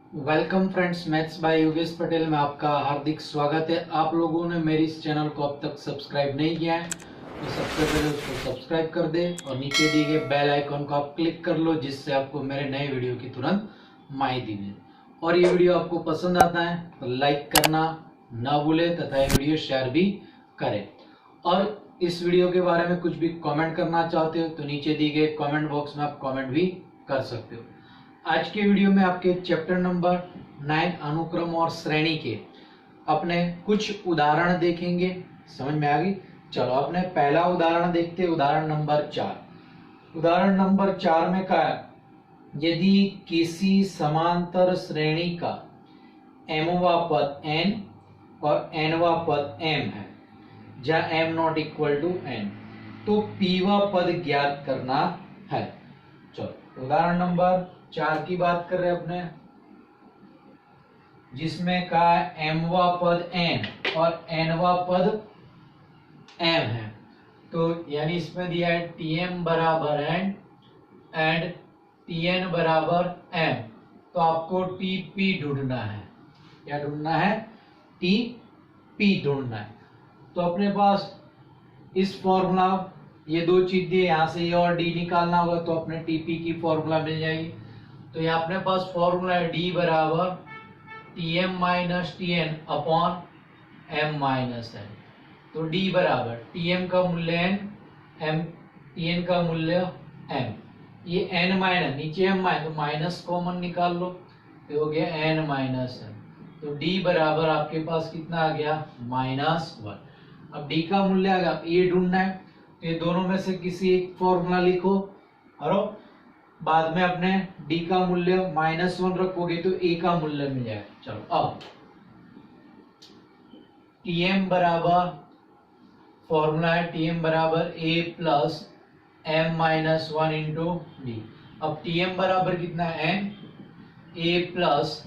Welcome friends, maths by Yogesh Patel में आपका हार्दिक स्वागत है। आप लोगों ने मेरे इस चैनल को अब तक सब्सक्राइब नहीं किया है तो सबसे पहले उसको सब्सक्राइब कर दे और नीचे दिए गए बेल आइकन को आप क्लिक कर लो, जिससे आपको मेरे नए वीडियो की तुरंत माहिती मिले। और ये वीडियो आपको पसंद आता है तो लाइक करना ना भूले तथा ये वीडियो शेयर भी करें। और इस वीडियो के बारे में कुछ भी कमेंट करना चाहते हो तो नीचे दिए गए कमेंट बॉक्स में आप कमेंट भी कर सकते हो। आज के वीडियो में आपके चैप्टर नंबर 9 अनुक्रम और श्रेणी के अपने कुछ उदाहरण देखेंगे। समझ में आ गई? चलो अपने पहला उदाहरण देखते हैं, उदाहरण नंबर 4। उदाहरण नंबर 4 में कहा है, यदि किसी समांतर श्रेणी का mवा पद n और nवा पद m है जहां m not equal to n, तो pवा पद ज्ञात करना है। चलो उदाहरण नंबर 4 की बात कर रहे हैं अपने, जिसमें कहा है mवा पद n और nवा पद m है। तो यानी इसमें दिया है tm बराबर n एंड tn बराबर m, तो आपको tp ढूंढना है। क्या ढूंढना है? tp ढूंढना है। तो अपने पास इस फॉर्मूला, ये दो चीज दिए, यहाँ से ये और डी निकालना होगा तो अपने टीपी की फॉर्मूला मिल जाएगी। तो ये अपने पास फॉर्मूला है डी बराबर t m minus t n upon m minus n. तो डी बराबर टीएम का मूल्य एन, एम टीएन का मूल्य एम, ये एन माइनस, नीचे एम माइनस तो माइनस कॉमन निकाल लो तो हो गया एन माइनस एम। तो डी बराबर आपके पास कितना आ गया? -1। अब डी का मूल्य आ गया, ये ढूंढना है तो ये दोनों में से किसी एक फॉर्मूला लिखो और बाद में अपने d का मूल्य -1 रखोगे तो a का मूल्य मिल जाएगा। चलो अब tm बराबर, फॉर्मूला है tm बराबर a plus m minus 1 into D. अब tm बराबर कितना है? n, a plus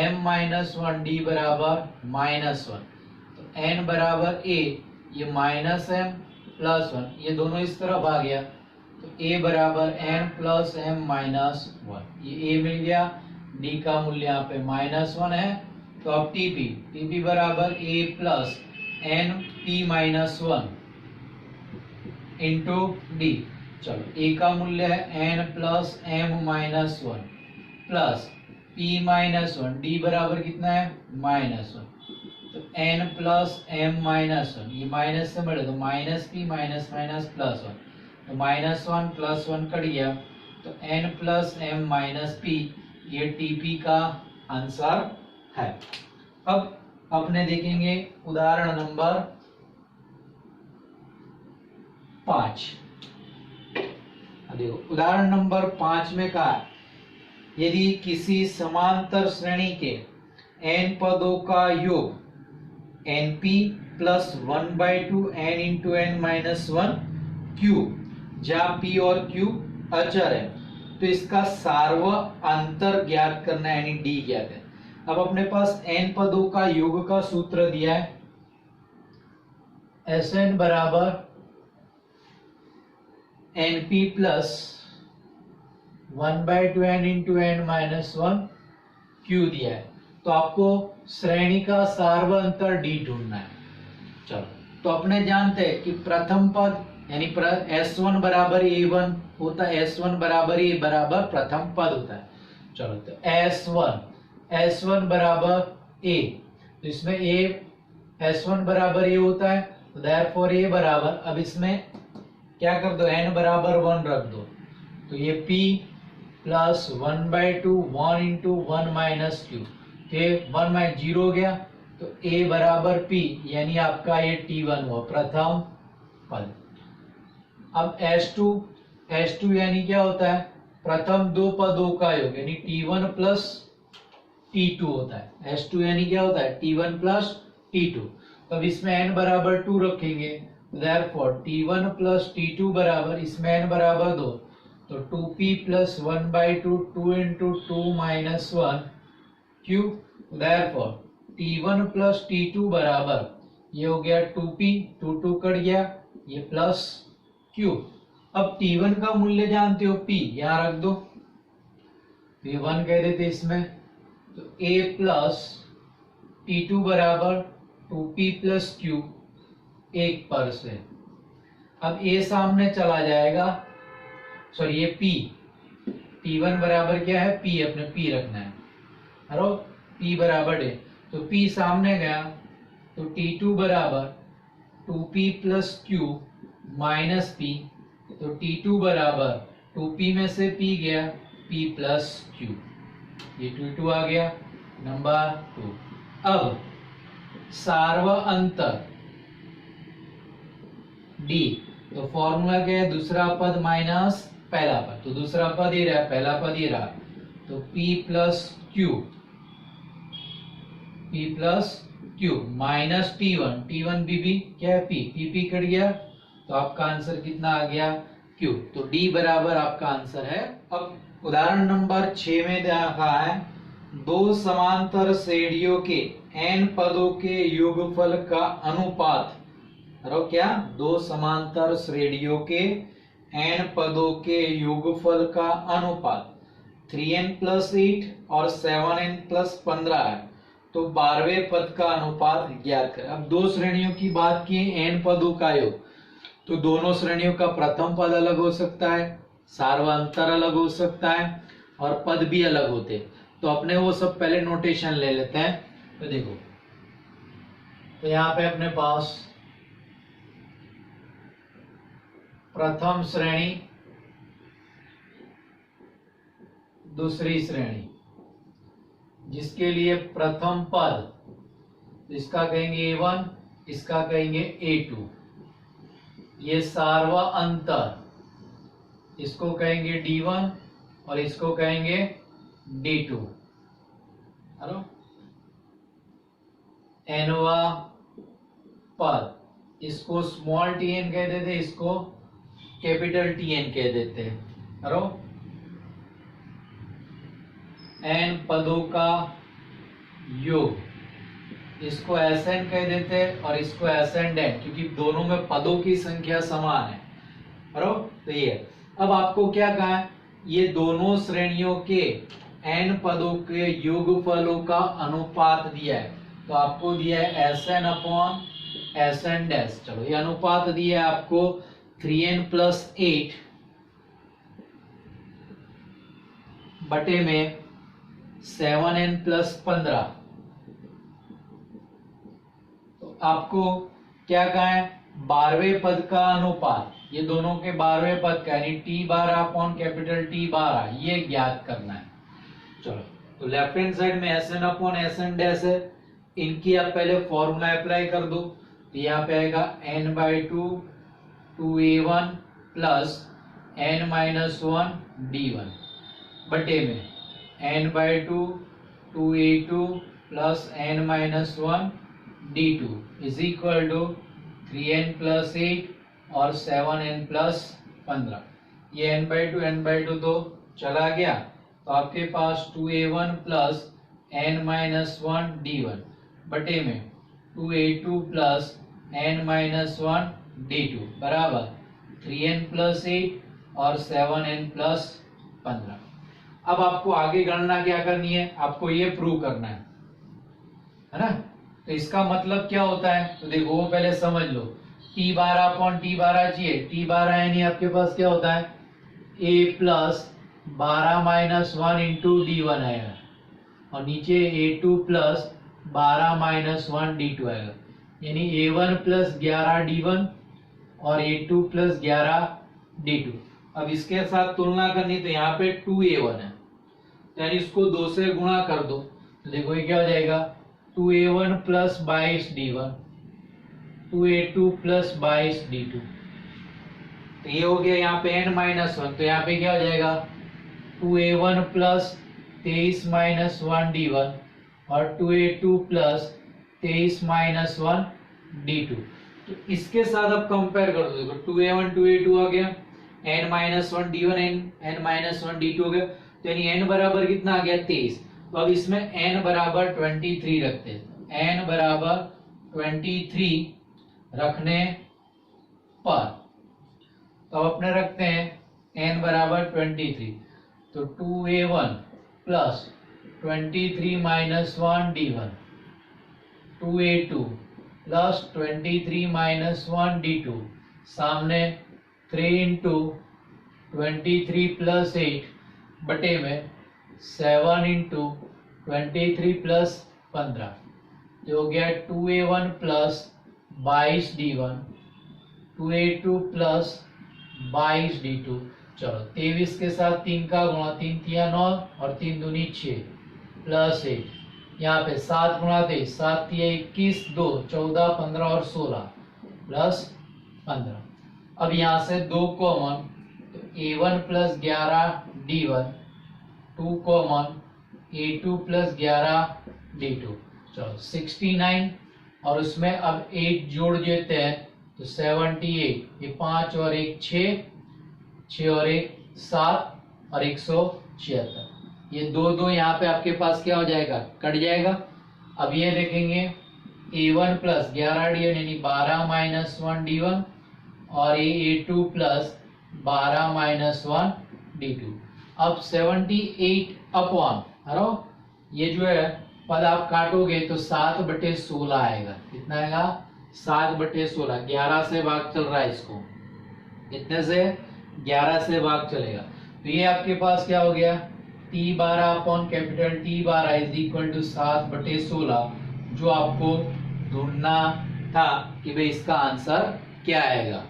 m minus 1 D बराबर -1। तो n बराबर a, ये माइनस m प्लस 1, ये दोनों इस तरफ आ गया तो a बराबर n प्लस m माइनस 1, ये a मिल गया। d का मूल्य यहाँ पे -1 है। तो अब tp बराबर a plus n p minus 1 into D. चलो a का मूल्य है n plus m minus 1 plus p minus 1, D बराबर कितना है? -1। तो n प्लस m माइनस 1, ये माइनस से बढ़े तो minus p minus minus plus 1, तो -1 प्लस 1 कट गया तो n plus m minus p, ये टीपी का आंसर है। अब अपने देखेंगे उदाहरण नंबर 5। देखो उदाहरण नंबर 5 में कहा है, यदि किसी समांतर श्रेणी के n पदों का योग np plus 1/2 n into n minus 1 q, जहाँ p और q अचर है, तो इसका सार्वअंतर ज्ञात करना है, यानी d ज्ञात है। अब अपने पास n पदों का योग का सूत्र दिया है, Sn बराबर np plus 1/2 n into n minus 1 q दिया है। तो आपको श्रेणी का सार्वअंतर d ढूंढना है। चलो तो अपने जानते हैं कि प्रथम पद यानी S1 बराबर A1 होता है, S1 बराबर A बराबर प्रथम पद होता है। चलो तो S1 बराबर A, तो इसमें S1 बराबर A होता है, तो देयरफॉर A बराबर, अब इसमें क्या कर दो? n बराबर 1 रख दो, तो ये P plus 1/2 1 into 1 minus q, ये 1 माइनस 0 हो गया तो a बराबर p, यानी आपका ये t1 हुआ प्रथम पद। अब S2 यानी क्या होता है? प्रथम दो पदों का योग, यानी t1 प्लस t2 होता है। S2 यानी क्या होता है? t1 plus t2। तो अब इसमें n बराबर 2 रखेंगे, देयरफॉर t1 प्लस t2 बराबर, इसमें n बराबर 2 तो 2p plus 1/2 2 into 2 minus 1 q, therefore t1 plus t2 बराबर, ये हो गया 2p, 2 कट गया, ये प्लस q। अब t1 का मूल्य जानते हो p, यहां रख दो, तो ये 1 कह देते इसमें, तो a प्लस T2 बराबर 2p प्लस q 1 पर से। अब a सामने चला जाएगा, सॉरी ये p, T1 बराबर क्या है p, अपने p रखना है, हेलो p बराबर है, तो p सामने गया तो T2 बराबर 2p plus q minus p, तो T2 बराबर 2p में से p गया p प्लस q, ये T2 आ गया। नंबर 2। अब सार्वअंतर d, तो फॉर्मूला क्या है, दूसरा पद माइनस पहला पद, तो दूसरा पद ही रहा, पहला पद ही रहा, तो p plus q minus T1 भी क्या है p कट गया, तो आपका आंसर कितना आ गया q, तो d बराबर आपका आंसर है। अब उदाहरण नंबर 6 में देखा है, दो समांतर श्रेणियों के n पदों के योगफल का अनुपात, क्या, दो समांतर श्रेणियों के n पदों के योगफल का अनुपात 3n प्लस 8 और 7n प्लस 15 है, तो 12वें पद का अनुपात ज्ञात करें। अब दो श्रेणियों की बात की, n पदों का योग, तो दोनों श्रेणियों का प्रथम पद अलग हो सकता है, सार्वअंतर अलग हो सकता है और पद भी अलग होते, तो अपने वो सब पहले नोटेशन ले लेते हैं। तो देखो, तो यहाँ पे अपने पास प्रथम श्रेणी, दूसरी श्रेणी, जिसके लिए प्रथम पद इसका कहेंगे A1, इसका कहेंगे A2, ये सार्वअंतर इसको कहेंगे D1 और इसको कहेंगे D2। हेलो, nवा पद इसको स्मॉल tn कह देते, इसको कैपिटल Tn कह देते हैं। हेलो, n पदों का योग, इसको Sn कह देते हैं और इसको Sn, क्योंकि दोनों में पदों की संख्या समान है। हेलो, तो ये अब आपको क्या कहा है, ये दोनों श्रेणियों के n पदों के योगफलों का अनुपात दिया है, तो आपको दिया है Sn अपॉन Sn डैश। चलो, ये अनुपात दिया है आपको 3n प्लस 8 बटे में 7n प्लस 15, तो आपको क्या कहा है, 12वें पद का अनुपात, ये दोनों के 12वें पद का यानी T12 अपॉन कैपिटल T12 ये ज्ञात करना है। चलो, तो लेफ्ट हैंड साइड में Sn अपॉन Sn डैश है, इनकी आप पहले फॉर्मूला अप्लाई कर दो, तो यहाँ पे आएगा n/2 2a1 plus n-1 d1 बटे में n/2 2a2 plus n-1 d2 is equal to 3n plus 8 और 7n प्लस 15। ये n/2 तो चला गया, तो आपके पास 2a1 प्लस n-1 d1 बटे में 2a2 प्लस n-1 d2 बराबर 3n प्लस 8 और 7n प्लस 15। अब आपको आगे गणना क्या करनी है, आपको ये प्रूव करना है ना। तो इसका मतलब क्या होता है, तो देखो वो पहले समझ लो, T12 अपॉन T12 चाहिए, T12 यानी आपके पास क्या होता है a plus 12 minus 1 into D1 आएगा और नीचे A2 प्लस 12 माइनस 1 D2 आएगा, यानी A1 प्लस 11 D1 और A2 प्लस 11 D2। अब इसके साथ तुलना करनी, तो यहाँ पे 2A1 है, यानी इसको 2 से गुणा कर दो, तो देखो ये क्या हो जाएगा 2A1 plus 22 D1 2A2 plus 22 D2, तो ये हो गया यहाँ पे n-1, तो यहाँ पे क्या हो जाएगा 2A1 प्लस 23 माइनस 1 D1 और 2A2 प्लस 23 माइनस 1 D2। तो इसके साथ अब कंपेयर कर दो, 2A1 2A2 आ गया, n-1 D1 n-1 D2 हो गया, तो यानी n बराबर कितना आ गया 23। तो अब इसमें n बराबर 23 रखते हैं, n बराबर 23 रखने पर, तो अब अपने रखते हैं n बराबर 23, तो 2A1 plus 23 minus 1 D1, 2A2 plus 23 minus 1 D2, सामने 3 इंटू 23 प्लस 8 बटे में 7 इंटू 23 प्लस 15, जो हो गया 2A1 plus 22 D1, 2A2 plus 22 D2। चलो 23 के साथ 3 का गुणा, 3 तिया 9 और 3 दूनी 6 प्लस 8, यहाँ पे 7 गुणा 23, 7 तिया 21, 2 14 15 और 16 प्लस 15। अब यहाँ से 2 कॉमन, तो A1 plus 11 D1, 2 common A2 plus 11 D2। चलो 69 और उसमें अब 8 जोड़ देते हैं तो 78, ये 5 और 1 6, 6 और 1 7 और 176, ये 2 2 यहाँ पे आपके पास क्या हो जाएगा, कट जाएगा। अब ये देखेंगे A1 प्लस 11 D1 यानी 12 माइनस 1 D1 और A2 प्लस 12 माइनस 1 D2। अब 78 अपॉन, हरो ये जो है पद आप काटोगे तो 7/16 आएगा। कितना आएगा, 7/16। 11 से भाग चल रहा है इसको, कितने से, 11 से भाग चलेगा। तो ये आपके पास क्या हो गया, T12 upon capital T12 is equal to 7/16, जो आपको ढूंढना था कि भाई इसका आंसर क्या आएगा।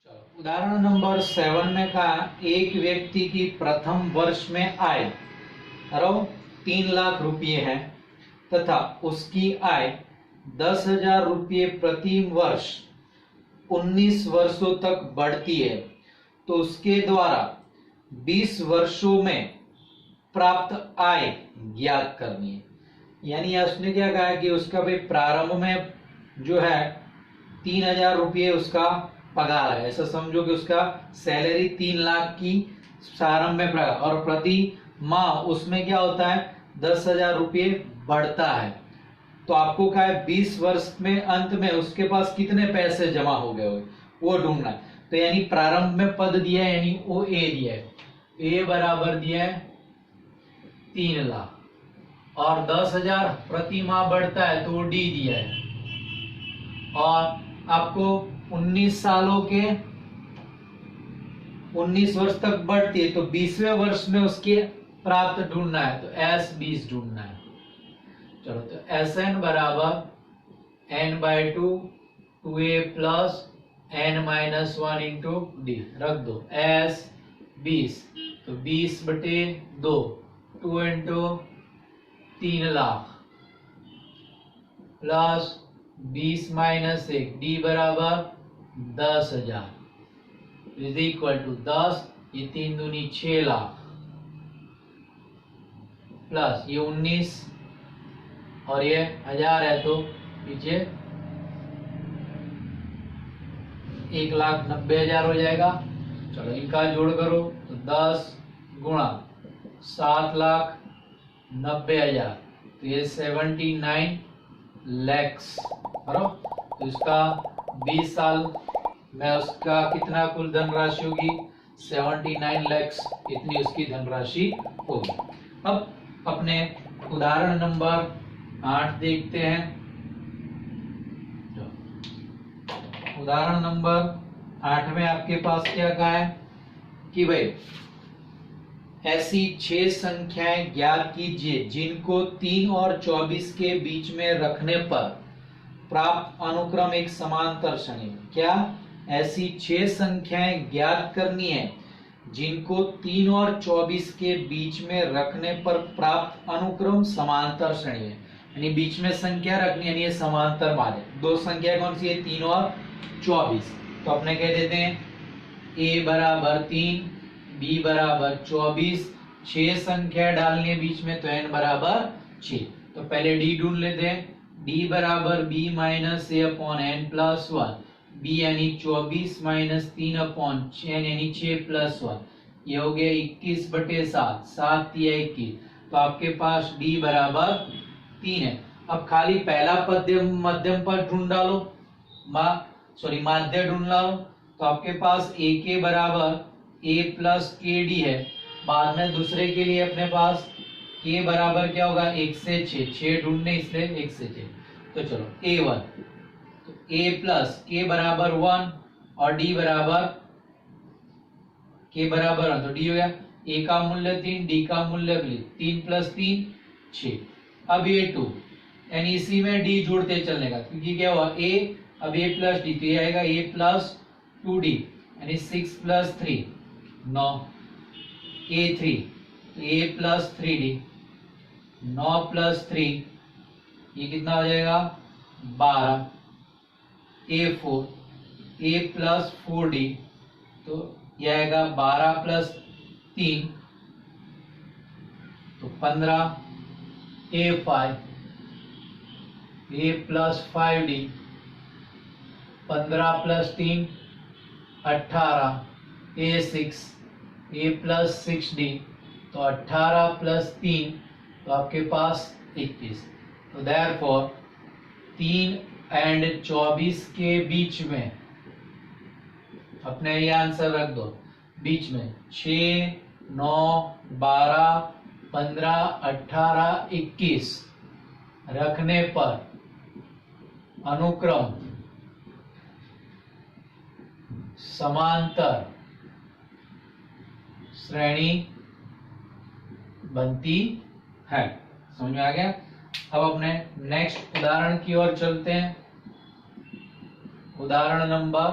चलो उदाहरण नंबर 7 में कहा, एक व्यक्ति की प्रथम वर्ष में आय 3 लाख रुपये है तथा उसकी आय 10,000 रुपये प्रति वर्ष 19 वर्षों तक बढ़ती है, तो उसके द्वारा 20 वर्षों में प्राप्त आय ज्ञात करनी है। यानी उसने क्या कहा कि उसका भाई प्रारंभ में जो है 3,000 रुपये उसका पगार है, ऐसा समझो कि उसका सैलरी 3 लाख की प्रारंभ में पगार, और प्रति माह उसमें क्या होता है 10,000 रुपये बढ़ता है। तो आपको क्या है 20 वर्ष में अंत में उसके पास कितने पैसे जमा हो गए हुए वो ढूंढना है। तो यानी प्रारंभ में पद दिया है, यानी वो ए दिया है, ए बराबर दिया है 3 लाख, और 10,000 प्रति माह बढ़ता है तो वो डी दिया है, और आपको 19 सालों के 19 वर्ष तक बढ़ती है, तो 20वें वर्ष में उसके प्राप्त ढूंढना है, तो एस 20 ढूंढना है। चलो तो एस एन बराबर n/2 2a plus n-1 into D रख दो, एस 20, तो 20/2 2 into 3 lakh plus 20 minus 1 D बराबर 10,000 इज इक्वल टू 10, ये 3 दूनी 6 लाख प्लस ये 19 और ये 1000 है तो पीछे 1,90,000 हो जाएगा। चलो इनका जोड़ करो तो 10 गुणा 7,90,000, तो ये 79 lakhs करो, तो इसका 20 साल में उसका कितना कुल धनराशि होगी, 79 lakhs, इतनी उसकी धनराशि होगी। अब अपने उदाहरण नंबर 8 देखते हैं। उदाहरण नंबर 8 में आपके पास क्या कहा है कि भाई ऐसी 6 संख्याएं ज्ञात कीजिए जिनको 3 और 24 के बीच में रखने पर प्राप्त अनुक्रम एक समांतर श्रेणी में। क्या ऐसी 6 संख्याएं ज्ञात करनी है जिनको 3 और 24 के बीच में रखने पर प्राप्त अनुक्रम समांतर श्रेणी है, यानी बीच में संख्या रखनी है, ये समांतर माने। दो संख्या कौन सी है, 3 और 24, तो अपने कह देते हैं a बराबर 3, b बराबर 24, 6 संख्या डालनी है बीच में, तो n बराबर 6। तो पहले d ढूंढ लेते हैं, d बराबर b minus a upon n plus 1, b यानी 24 माइनस 3 अपॉन n यानी 6 प्लस 1, ये हो गया 21/7, 7 या 21, तो आपके पास d बराबर 3 है। अब खाली पहला पद मध्यम पद ढूंढ डालो, माध्य ढूंढ लो, तो आपके पास a के बराबर a प्लस के डी है। बाद में दूसरे के लिए अपने पास a बराबर क्या होगा 1 से 6, 6 ढूंढने इसलिए 1 से 6। तो चलो a1, तो a प्लस k बराबर 1 और d बराबर k बराबर 1, तो d हो गया a का मूल्य 3, d का मूल्य 3 प्लस 3 6। अब ये 2 यानी इसी में d जोड़ते चलने का, क्योंकि क्या हुआ a, अब a प्लस डी, तो ये आएगा a प्लस 2d यानी 6 प्लस 3 9, a3 तो a प्लस 3d 9 प्लस 3 ये कितना हो जाएगा 12, a4 a प्लस 4d तो ये आएगा 12 प्लस 3 तो 15, a5 a plus 5d 15 plus 3 18, a6 a plus 6d तो 18 प्लस 3 तो आपके पास 21। तो देयरफॉर 3 एंड 24 के बीच में अपने ये आंसर रख दो, बीच में 6, 9, 12, 15, 18, 21 रखने पर अनुक्रम समांतर श्रेणी बनती है। समझ में आ गया? अब अपने नेक्स्ट उदाहरण की ओर चलते हैं। उदाहरण नंबर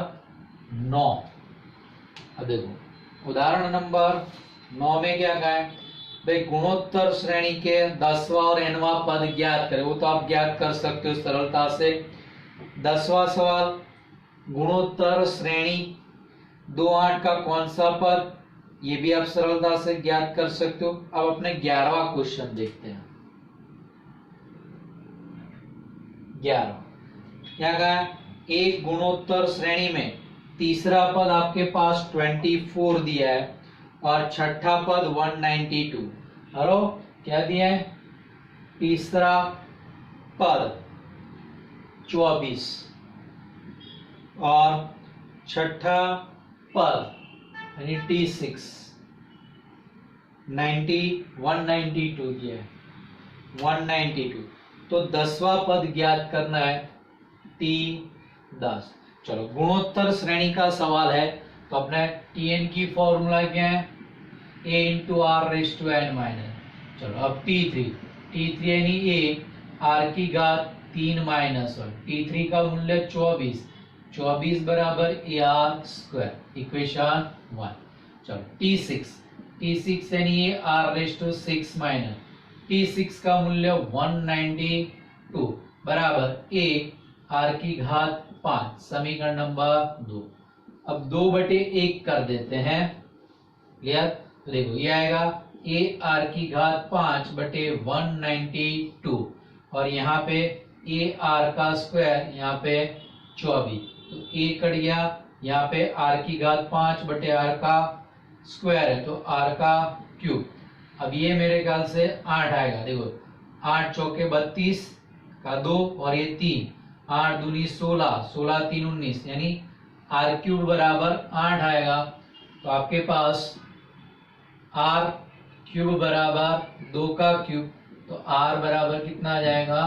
9। अब देखो उदाहरण नंबर 9 में क्या कहा है भाई, गुणोत्तर श्रेणी के 10वां और nवां पद ज्ञात करें। वो तो आप ज्ञात कर सकते हो सरलता से। 10वां सवाल, गुणोत्तर श्रेणी 2 8 का कौन सा पद, ये भी आप सरलता से ज्ञात कर सकते हो। अब अपने 11वां क्वेश्चन देखते हैं। 11 क्या कहा है, एक गुणोत्तर श्रेणी में तीसरा पद आपके पास 24 दिया है और छठा पद 192। हेलो क्या दिया है, तीसरा पद 24 और छठा पद यानी T6 192 दिया है 192। तो 10वां पद ज्ञात करना है T10। चलो गुणोत्तर श्रेणी का सवाल है तो अपने Tn की फॉर्मूला क्या है, a into r raise to n minus. चलो अब T3 यानी a r की घात 3 माइनस 1, T3 का मूल्य 24 बराबर ar² इक्वेशन 1। चलो T6 यानी a r raise to 6 minus, T6 का मूल्य 192 बराबर a r की घात 5, समीकरण नंबर 2। अब 2/1 कर देते हैं, क्लियर? तो देखो ये आएगा a r की घात 5 बटे 192 और यहाँ पे a r का स्क्वायर यहाँ पे 24, तो a कट गया, यहाँ पे r की घात 5 बटे r का स्क्वायर है तो r का क्यूब। अब ये मेरे ख्याल से 8 आएगा। देखो 8 चौके 32 का 2 और ये 3, 8 दूनी 16, 16 3 19 यानी r क्यूब बराबर 8 आएगा। तो आपके पास r क्यूब बराबर 2 का क्यूब, तो r बराबर कितना आ जाएगा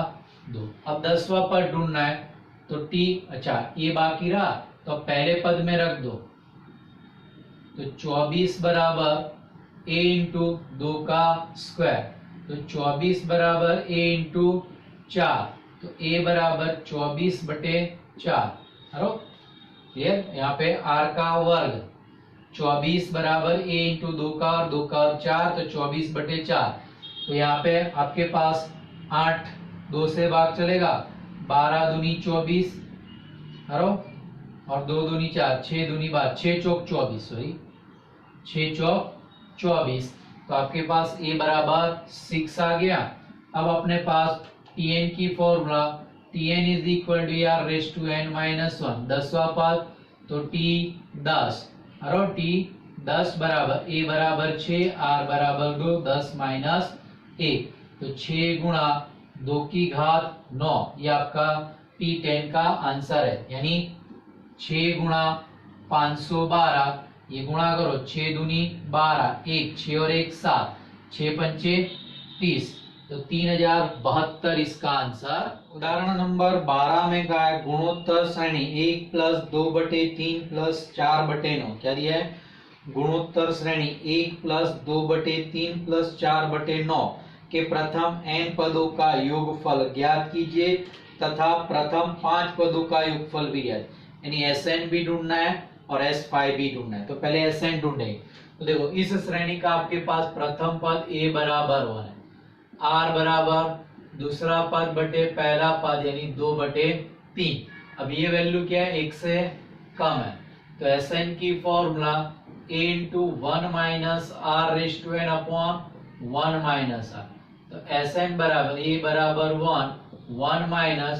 2। अब 10वां पद ढूंढना है तो t, अच्छा ये बाकी रहा तो पहले पद में रख दो। तो 24 बराबर a इंटू 2 का स्क्वायर, तो 24 बराबर a इंटू 4, तो a बराबर 24 बटे 4। Hello clear? यहाँ पे r का वर्ग 24 बराबर a इंटू 2 का और 2 का और 4, तो 24 बटे 4। तो यहाँ पे आपके पास 8 2 से भाग चलेगा, 12 दूनी 24, हेलो और 2 दूनी 4, 6 दूनी 12, 6 चौक 24, सॉरी 6 चौक 24। तो आपके पास a बराबर 6 आ गया। अब अपने पास Tn की formula, Tn is equal to r raise to n minus 1, 10वां पद तो T10, और T10 बराबर a बराबर 6, r बराबर 2, 10 माइनस 1, तो 6 गुणा 2 की घात 9, ये आपका T10 का आंसर है। यानी 6 गुणा 512, ये गुणा करो 6 दूनी 12, 1 6 और 1 7, 6 पंचे 30, तो 3072 इसका आंसर। उदाहरण नंबर 12 में कहा है गुणोत्तर श्रेणी 1 प्लस 2/3 प्लस 4/9। क्या दिया है? गुणोत्तर श्रेणी 1 प्लस 2/3 प्लस 4/9 के प्रथम n पदों का योगफल ज्ञात कीजिए तथा प्रथम 5 पदों का योगफल भी ज्ञात, यानी Sn भी ढूंढना है और S5 भी ढूंढना है। तो पहले Sn ढूंढेंगे। तो देखो इस श्रेणी का आपके पास प्रथम पद a बराबर 1 है, r बराबर दूसरा पद बटे पहला पद यानी 2/3। अब ये वैल्यू क्या है? 1 से कम है, तो Sn की formula a into 1 minus r raised to n upon 1 minus r। तो Sn बराबर a बराबर 1 minus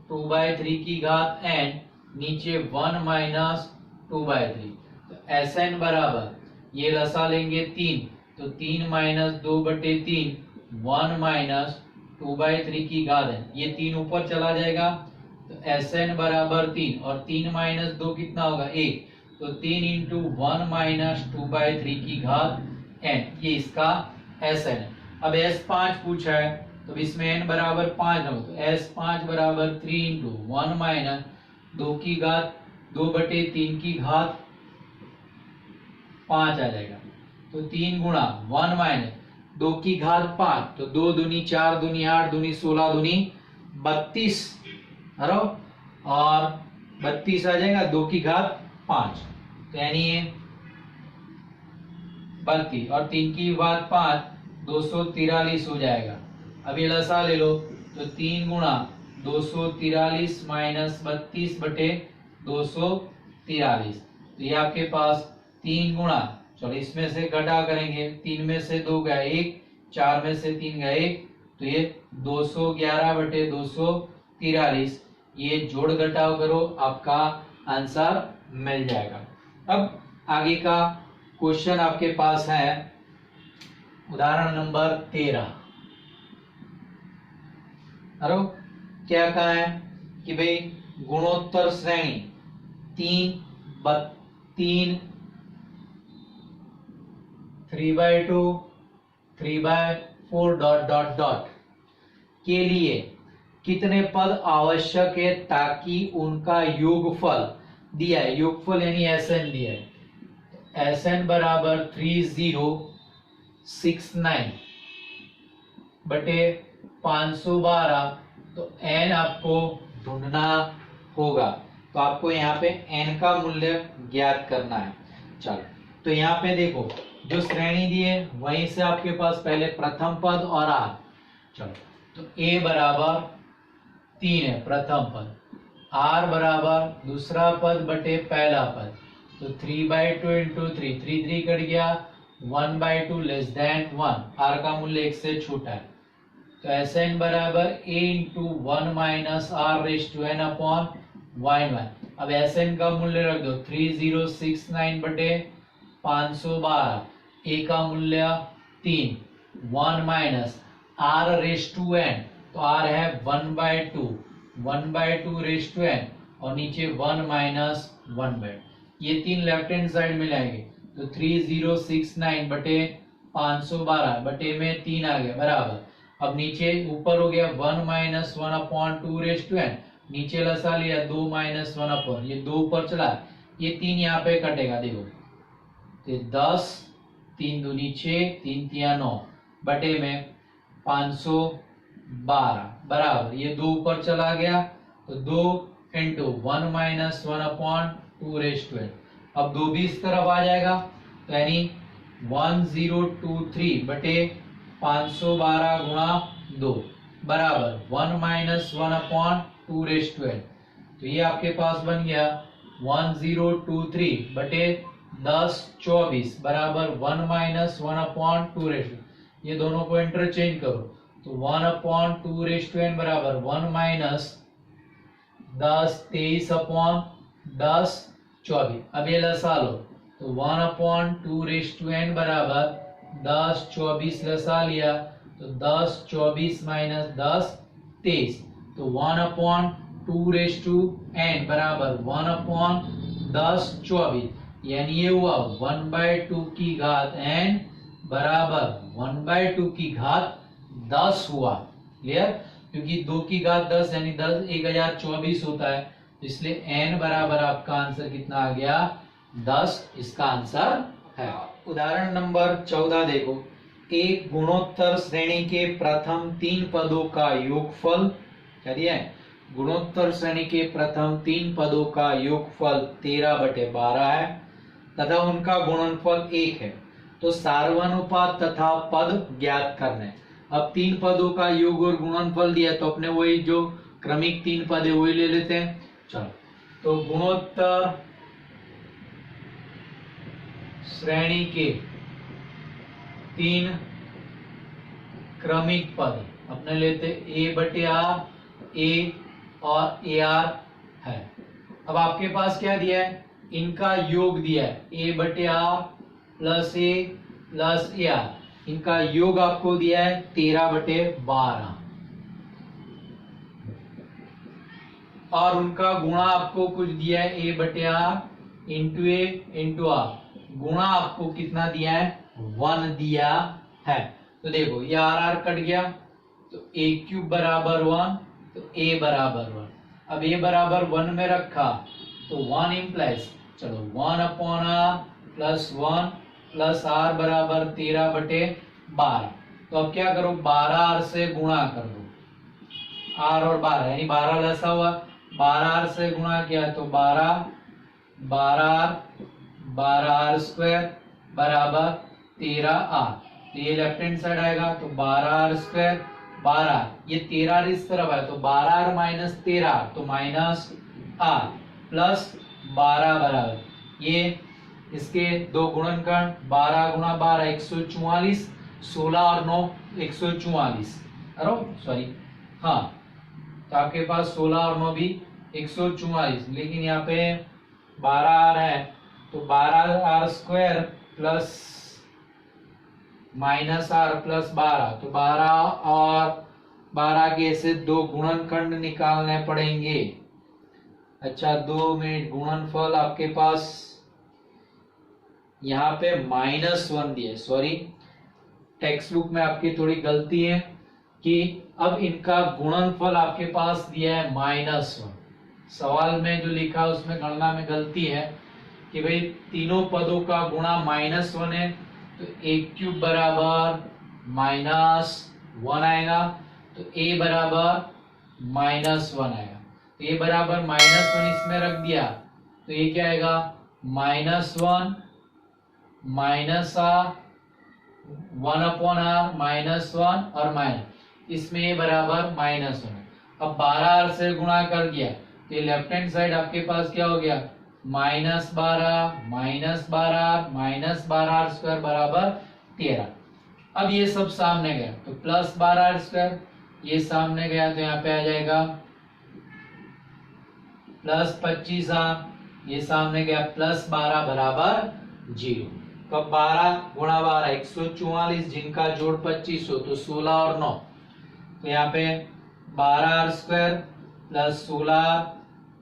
2/3 की घात n नीचे 1 minus 2/3। तो Sn बराबर ये लसा लेंगे 3, तो 3 minus 2/3 1 minus 2/3 की घात n, ये 3 ऊपर चला जाएगा तो Sn बराबर 3 और 3 minus 2 कितना होगा? 1, तो 3 into 1 minus 2/3 की घात n, ये इसका Sn है। अब S5 पूछा है तो इसमें n बराबर 5 हो, तो S5 बराबर 3 into 1 minus 2 की घात 2/3 की घात 5 आ जाएगा। तो 3 गुणा 1 माइनस 2 की घात 5, तो 2 दूनी 4 दूनी 8 दूनी 16 दूनी 32 और 32 आ जाएगा 2 की घात 5, तो यानी ये 32 और 3 की घात 5 243 हो जाएगा। अब ये लसा ले लो, तो 3 गुणा 243 माइनस 32 बटे 243, तो ये आपके पास 3 गुणा, चलो इसमें से घटा करेंगे, 3 में से 2 गया 1, 4 में से 3 गया 1, तो ये 211 बटे 243, ये जोड़ घटाव करो आपका आंसर मिल जाएगा। अब आगे का क्वेश्चन आपके पास है उदाहरण नंबर 13। अरे क्या कहा है कि भाई गुणोत्तर श्रेणी 3/2 3/4 डॉट डॉट डॉट के लिए कितने पद आवश्यक है ताकि उनका योगफल दिया है, योगफल यानी Sn दिया है, Sn बराबर 3069 बटे 512, तो n आपको ढूंढना होगा। तो आपको यहाँ पे n का मूल्य ज्ञात करना है। चलो तो यहाँ पे देखो जो श्रेणी दी है वहीं से आपके पास पहले प्रथम पद और r। चलो तो a बराबर 3 है प्रथम पद, r बराबर दूसरा पद बटे पहला पद, तो 3/2 into 3 3 कट गया, 1/2 लेस देन 1, r का मूल्य 1 से छोटा है, तो Sn बराबर a into 1 minus r raised to n upon 1। अब Sn का मूल्य रख दो 3069 बटे 512, a का मूल्य 3, 1 minus r rest to n, तो r है 1/2, 1/2 रेस्ट टू n और नीचे 1 माइनस 1/2, ये 3 लेफ्ट हैंड साइड में लाएंगे, तो 3069 बटे 512 बटे में 3 आ गया बराबर। अब नीचे ऊपर हो गया 1 माइनस 1/2 रेस्ट टू n, नीचे लसा लिया 2 माइनस 1/, ये 2 ऊपर चला, ये 3 यहाँ पे कटेगा, देखो तो 10 3 दूनी 6 3 तिया 9 बटे में 512 बराबर, ये 2 ऊपर चला गया, तो 2 into 1 minus 1/2 rest to n। अब 2 भी इस तरफ आ जाएगा, तो यानी 1023 बटे 512 गुणा 2 बराबर 1 माइनस 1/2 रेस्ट टू n, तो ये आपके पास बन गया 1023 बटे 1024 बराबर 1 माइनस 1/2 रेस्ट टू, ये दोनों को इंटरचेंज करो, तो 1/2 रेस्ट टू n बराबर 1 माइनस 1023/1024। अब ये लसा लो, तो 1/2 रेस्ट टू n बराबर 1024 लसा लिया, तो 1024 माइनस 1023, तो 1/2 रेस्ट टू n बराबर 1/1024, यानी ये हुआ 1/2 की घात n बराबर 1/2 की घात 10 हुआ। क्लियर? क्योंकि 2 की घात 10 यानी 10 1024 होता है, इसलिए n बराबर आपका आंसर कितना आ गया? 10 इसका आंसर है। उदाहरण नंबर 14 देखो, एक गुणोत्तर श्रेणी के प्रथम 3 पदों का योगफल, क्या दिया है? गुणोत्तर श्रेणी के प्रथम 3 पदों का योगफल 13/12 है तथा उनका गुणनफल 1 है, तो सार्वनुपात तथा पद ज्ञात करना है। अब 3 पदों का योग और गुणनफल दिया, तो अपने वही जो क्रमिक 3 पद है वही ले लेते हैं। चलो, तो गुणोत्तर श्रेणी के 3 क्रमिक पद अपने लेते a/r, a और ar है। अब आपके पास क्या दिया है? इनका योग दिया है, a/r plus a plus ar, इनका योग आपको दिया है 13/12 और उनका गुणा आपको कुछ दिया है a/r into a into r, गुणा आपको कितना दिया है? 1 दिया है। तो देखो ये r कट गया, तो a³ बराबर 1, तो a बराबर 1। अब a बराबर 1 में रखा तो 1 इंप्लाइज, चलो 1/r प्लस 1 प्लस r बराबर 13/12। तो अब क्या करो? 12r से गुणा कर दो, r और 12 यानी 12 लसा हुआ, 12r से गुणा किया तो 12r 12r स्क्वायर बराबर 13r, तो ये लेफ्ट हैंड साइड आएगा, तो 12r स्क्वायर 12, ये 13r इस तरफ है, तो 12r माइनस 13 तो माइनस r प्लस 12 बराबर ये इसके दो गुणनखंड 12 गुणा 12 144, 16 और 9 144, सॉरी हाँ, तो आपके पास 16 और 9 भी 144, लेकिन यहाँ पे 12r है, तो 12r square plus minus r plus 12, तो 12 और 12 के ऐसे दो गुणनखंड निकालने पड़ेंगे। अच्छा 2 मिनट, गुणनफल आपके पास यहाँ पे -1 दिया, सॉरी टेक्स्ट बुक में आपकी थोड़ी गलती है कि अब इनका गुणनफल आपके पास दिया है -1। सवाल में जो लिखा उसमें गणना में गलती है कि भाई तीनों पदों का गुणा -1 है, तो a³ बराबर -1 आएगा, तो a बराबर -1 आएगा, तो a बराबर -1 इसमें रख दिया, तो ये क्या आएगा? -1 माइनस r 1/r -1 और माइनस, इसमें a बराबर -1। अब 12r से गुणा कर दिया, तो ये लेफ्ट हैंड साइड आपके पास क्या हो गया? -12 माइनस 12r स्क्वायर बराबर 13। अब ये सब सामने गया तो प्लस 12r स्क्वायर, ये सामने गया तो यहाँ पे आ जाएगा प्लस 25r, ये सामने गया प्लस 12 बराबर 0। तो 12 गुणा 12 144, जिनका जोड़ 25 हो तो 16 और 9, तो यहाँ पे 12r square plus 16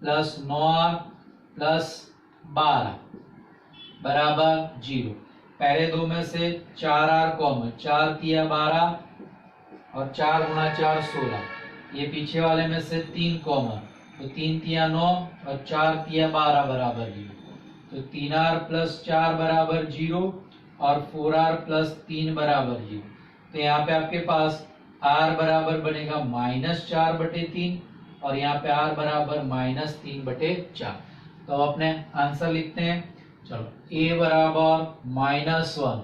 plus 9r plus 12 बराबर 0। पहले दो में से 4r कॉमन, 4 तिया 12 और 4 गुणा 4 16, ये पीछे वाले में से 3 कॉमन, तो 3 तिया 9 और 4 तिया 12 बराबर 0, तो 3r प्लस 4 बराबर 0 और 4r प्लस 3 बराबर 0। तो यहाँ पे आपके पास r बराबर बनेगा -4/3 और यहाँ पे r बराबर -3/4। तो अपने आंसर लिखते हैं, चलो a बराबर -1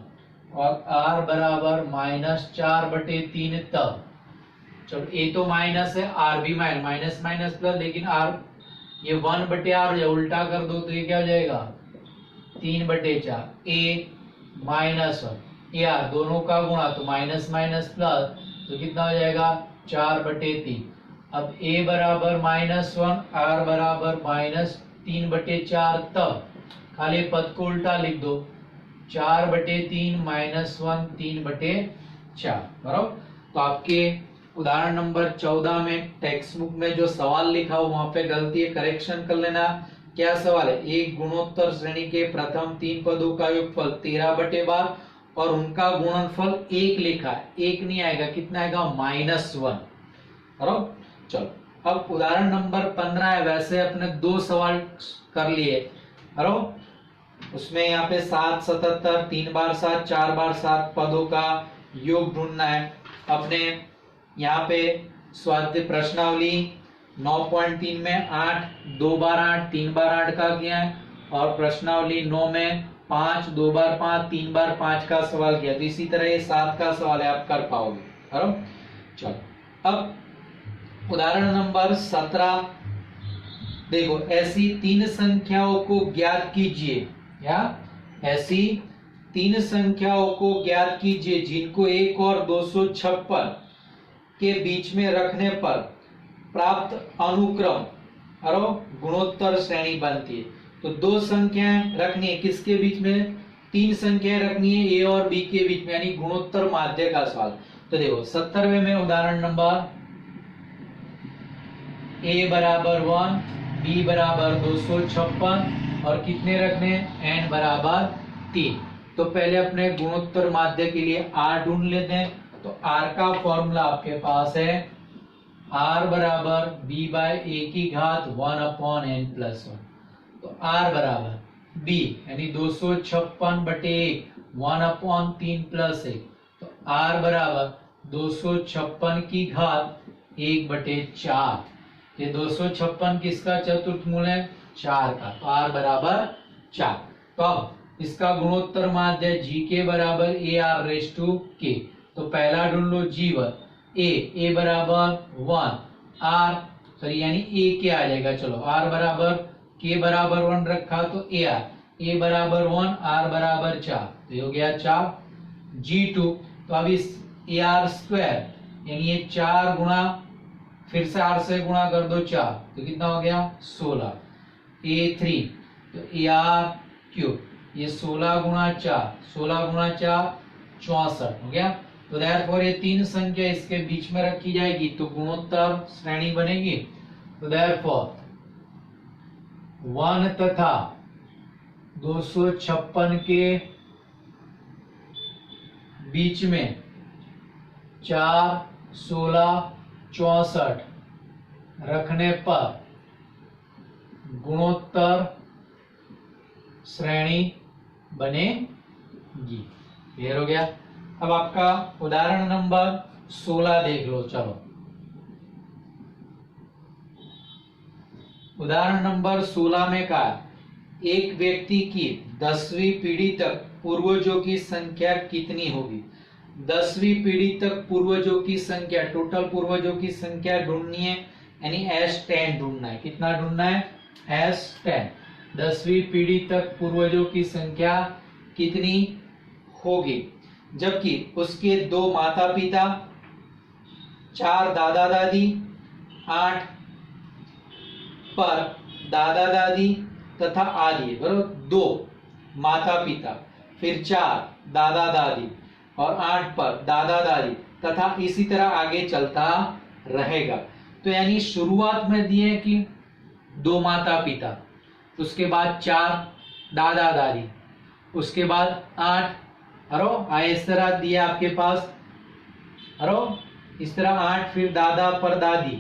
और r बराबर -4/3, तब चलो a तो माइनस है, r भी माइनस माइनस प्लस, लेकिन r ये 1/r उल्टा कर दो तो ये क्या हो जाएगा? 3/4, a -1 r दोनों का गुणा तो माइनस माइनस प्लस, तो कितना हो जाएगा? 4/3। अब a बराबर -1 r बराबर -3/4, तब खाली पद को उल्टा लिख दो, 4/3 -1 3/4, बराबर। तो आपके उदाहरण नंबर 14 में टेक्स्ट बुक में जो सवाल लिखा हो वहां पे गलती है, करेक्शन कर लेना। क्या सवाल है? एक गुणोत्तर श्रेणी के प्रथम 3 पदों का योगफल 13/12 और उनका गुणनफल 1 लिखा है, 1 नहीं आएगा, कितना आएगा -1। बराबर। चलो अब उदाहरण नंबर 15 है, वैसे अपने 2 सवाल कर लिए। बराबर। उसमें यहाँ पे 7 77 3 बार 7 4 बार 7 पदों का योग ढूंढना है। अपने यहाँ पे स्वाध्याय प्रश्नावली 9.3 में 8 2 बार 8 3 बार 8 का किया है, और प्रश्नावली 9 में 5 2 बार 5 3 बार 5 का सवाल किया। तो इसी तरह ये 7 का सवाल है, आप कर पाओगे। बराबर। चलो अब उदाहरण नंबर 17 देखो, ऐसी 3 संख्याओं को ज्ञात कीजिए, या ऐसी 3 संख्याओं को ज्ञात कीजिए जिनको 1 और 256 के बीच में रखने पर प्राप्त अनुक्रम और गुणोत्तर श्रेणी बनती है। तो 2 संख्याएं रखनी है, किसके बीच में? 3 संख्याएं रखनी है ए और बी के बीच में, यानी गुणोत्तर माध्य का सवाल। तो देखो 70वें में उदाहरण नंबर ए बराबर 1 बी बराबर 256 और कितने रखने हैं? एन बराबर 3। तो पहले अपने गुणोत्तर माध्य के लिए आर ढूंढ लेते हैं। तो आर का फॉर्मूला आपके पास है आर बराबर बी बाय ए की घात 1/n+1। तो आर बराबर बी यानी 256 बटे 1/3+1। तो आर बराबर 256 की घात 1/4। ये 256 किसका चतुर्थ मूल है? 4 का। तो आर बराबर 4। तो अब इसका गुणोत्तर माध्य जी के बराबर ए आर रेस टू के। तो पहला ढूंढ लो G1 ए बराबर 1 आर सॉरी यानी ए के आ जाएगा। चलो आर बराबर के बराबर 1 रखा तो ए बराबर 1 आर बराबर 4, तो ये हो गया 4। G2 तो अब इस ए आर स्क्वायर यानी ये 4 गुणा फिर से आर से गुणा कर दो 4, तो कितना हो गया 16। A3 तो ए आर क्यूब ये 16 गुणा 4 64 हो गया। तो देयरफॉर ये 3 संख्या इसके बीच में रखी जाएगी तो गुणोत्तर श्रेणी बनेगी। तो देयरफॉर 1 तथा 256 के बीच में 4 16 64 रखने पर गुणोत्तर श्रेणी बनेगी। क्लियर हो गया। अब आपका उदाहरण नंबर 16 देख लो। चलो उदाहरण नंबर 16 में कहा एक व्यक्ति की 10वीं पीढ़ी तक पूर्वजों की संख्या कितनी होगी। 10वीं पीढ़ी तक पूर्वजों की संख्या, टोटल पूर्वजों की संख्या ढूंढनी है, यानी S10 ढूंढना है। कितना ढूंढना है? S10। 10वीं पीढ़ी तक पूर्वजों की संख्या कितनी होगी, जबकि उसके 2 माता पिता, 4 दादा दादी, 8 पर दादा दादी तथा आदि। बराबर 2 माता पिता, फिर 4 दादा दादी और 8 पर दादा दादी तथा इसी तरह आगे चलता रहेगा। तो यानी शुरुआत में दिए कि 2 माता पिता, उसके बाद 4 दादा दादी, उसके बाद 8 इस तरह दिया आपके पास इस तरह 8 फिर दादा पर दादी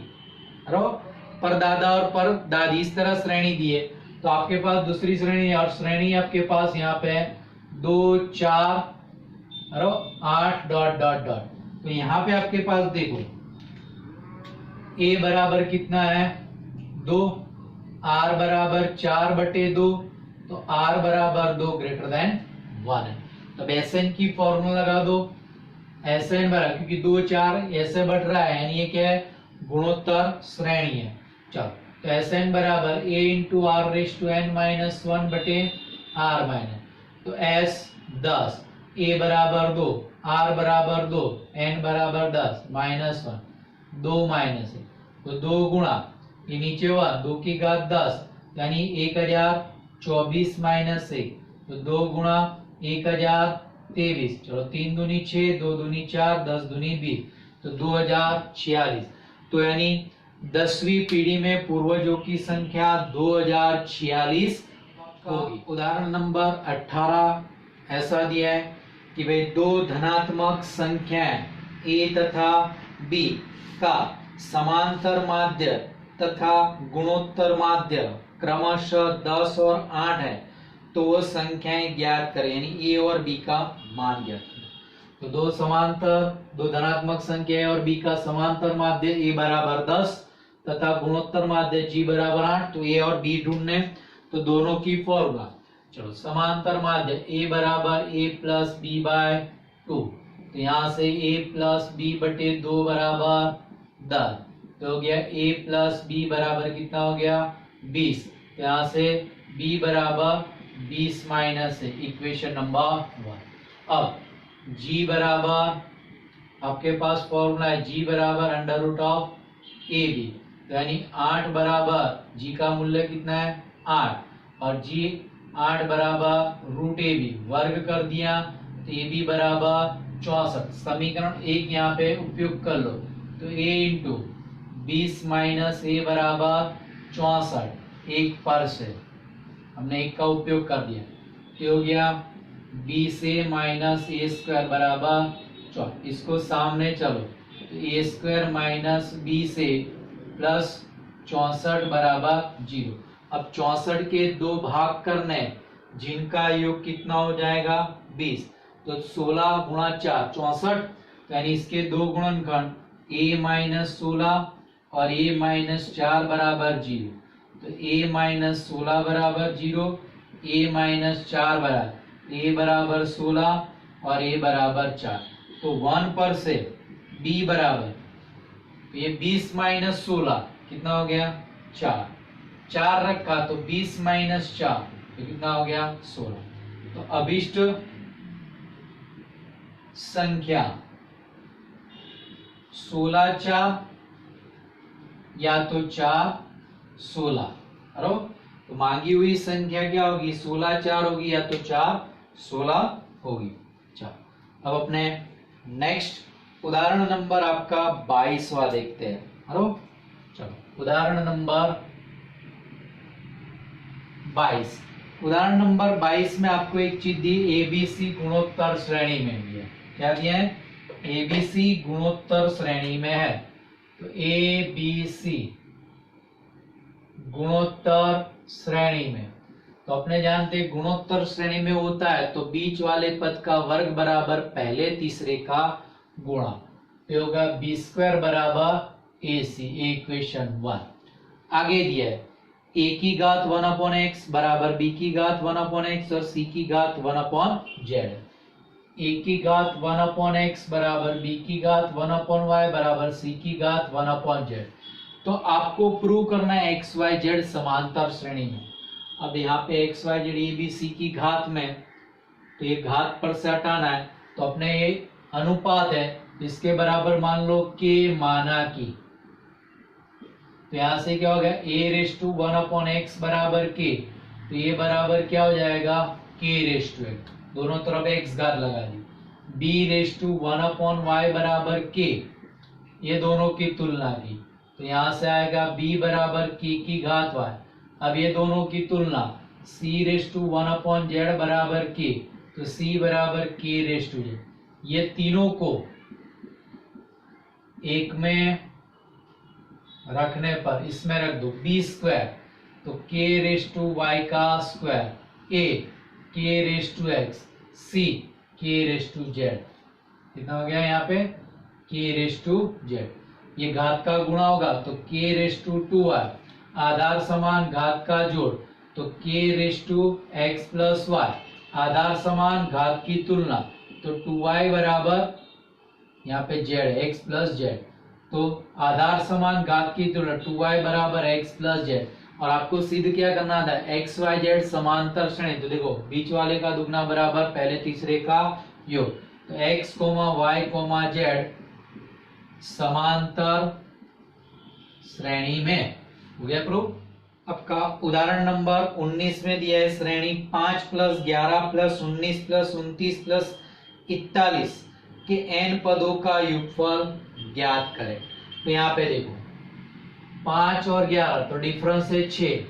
पर दादा और पर दादी, इस तरह श्रेणी दिए। तो आपके पास दूसरी श्रेणी और श्रेणी आपके पास यहाँ पे 2 4 8 डॉट डॉट डॉट। तो यहाँ पे आपके पास देखो ए बराबर कितना है 2, आर बराबर 4/2, तो आर बराबर 2 ग्रेटर देन 1 है। तब Sn की फॉर्मूला लगा दो। Sn बराबर क्योंकि 2 4 ऐसे बढ़ रहा है यानी ये क्या है? गुणोत्तर श्रेणी है। चलो तो Sn बराबर a into r raise to n minus 1 बटे r माइनस। तो S 10 a बराबर 2 r बराबर 2 n बराबर 10 माइनस 1 2 माइनस है तो 2 गुणा ये नीचे हुआ 2 की घात 10 यानी 1024 माइनस 1 तो 2 गुणा 1023। चलो 3 दूनी 6 2 दूनी 4 10 दूनी 20 तो 2046। तो यानी 10वीं पीढ़ी में पूर्वजों की संख्या 2046 होगी। उदाहरण नंबर 18 ऐसा दिया है कि भाई दो धनात्मक संख्याएं a तथा b का समांतर माध्य तथा गुणोत्तर माध्य क्रमशः 10 और 8 है, तो वो संख्याएं ज्ञात करें, यानी a और b का मान ज्ञात करें। तो दो धनात्मक संख्या a और b का समांतर माध्य a बराबर 10 तथा गुणोत्तर माध्य g बराबर 8, तो a और b ढूंढने, तो दोनों की फॉर्मूला, चलो समांतर माध्य a बराबर a प्लस b बाय 2, तो यहाँ से a प्लस b बटे 2 बराबर 10, तो हो गया a प्लस b बराबर कितना हो गया 20, तो यहाँ से b बराबर 20 माइनस है, इक्वेशन नंबर 1। अब g बराबर, आपके पास फॉर्मूला है g बराबर under root of a b, यानी 8 बराबर g का मूल्य कितना है 8, और g 8 बराबर रूट ए बी, वर्ग कर दिया तो ए बी बराबर 64। समीकरण 1 यहाँ पे उपयोग कर लो, तो a इंटू 20 माइनस ए बराबर 64, 1 पर से हमने 1 का उपयोग कर दिया, तो हो गया 20a माइनस ए स्क्वायर बराबर 4। इसको सामने चलो, तो ए स्क्वायर माइनस 20a प्लस 64 बराबर 0। अब 64 के दो भाग करने, जिनका योग कितना हो जाएगा 20, तो 16 गुणा 4 64, यानी इसके दो गुणनखंड a माइनस 16 और a माइनस 4 बराबर 0, तो a माइनस 16 बराबर 0, a माइनस 4 बराबर a बराबर 16 और a बराबर 4, तो 1 पर से b बराबर, ये 20 माइनस 16 कितना हो गया 4 रखा, तो 20 माइनस 4 तो कितना हो गया 16। तो अभिष्ट संख्या 16 4 या तो 4 16, तो मांगी हुई संख्या क्या होगी 16 4 होगी या तो 4 16 होगी। चलो अब अपने नेक्स्ट उदाहरण नंबर आपका 22वां देखते हैं। चलो उदाहरण नंबर 22। उदाहरण नंबर 22 में आपको एक चीज दी, एबीसी गुणोत्तर श्रेणी में भी है। क्या दिया है? एबीसी गुणोत्तर श्रेणी में है। तो एबीसी गुणोत्तर श्रेणी में, तो अपने जानते हैं गुणोत्तर श्रेणी में होता है तो बीच वाले पद का वर्ग बराबर पहले तीसरे का गुणा, तो होगा बी स्क्वायर बराबर ए सी, इक्वेशन 1। आगे दिया है ए की घात 1/x बराबर बी की घात 1/x और सी की घात 1/z। ए की घात 1/x बराबर बी की घात 1/y बराबर सी की घात 1/z। तो आपको प्रूव करना है एक्स वाई जेड समांतर श्रेणी में। अब यहाँ पे x y z a b c की घात में, तो ये घात पर से हटाना है, तो अपने ये अनुपात है, इसके बराबर मान लो के माना की, तो यहाँ से क्या हो गया a/1/x बराबर के, तो ये बराबर क्या हो जाएगा k/x, दोनों तरफ x घात लगा दी। b/1/y बराबर k, ये दोनों की तुलना की, तो यहाँ से आएगा b बराबर k की घात y। अब ये दोनों की तुलना c/1/z बराबर k, तो c बराबर k/z। ये तीनों को एक में रखने पर इसमें रख दो b स्क्वायर, तो k/y का square, a k/x, c k/z। कितना हो गया यहाँ पे k/z। ये घात का गुणा होगा तो k/2y, आधार समान घात का जोड़, तो k/x प्लस y, आधार समान घात की तुलना, तो 2y बराबर यहाँ पे z x प्लस z, तो आधार समान घात की तुलना 2y बराबर x प्लस z। और आपको सिद्ध क्या करना था, x y z समांतर श्रेणी, तो देखो बीच वाले का दुगना बराबर पहले तीसरे का योग, तो x y z समांतर श्रेणी में हो गया प्रूफ। आपका उदाहरण नंबर 19 में दिया है श्रेणी 5 + 11 + 19 + 29 + 41 के n पदों का योगफल ज्ञात करें। तो यहाँ पे देखो 5 और 11 तो डिफरेंस है 6,